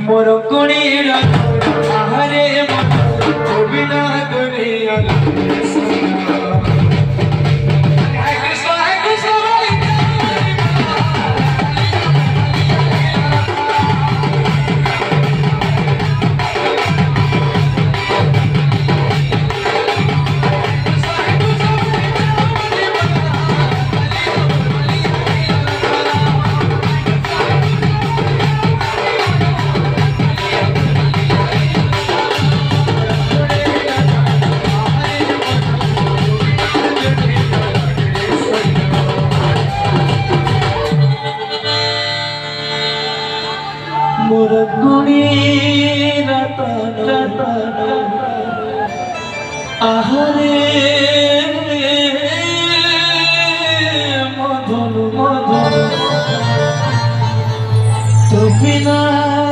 मोर कुड़ीर हरे बिना दुनिया मोर गुणी रतन आहरे मधुर मधुर तो बिना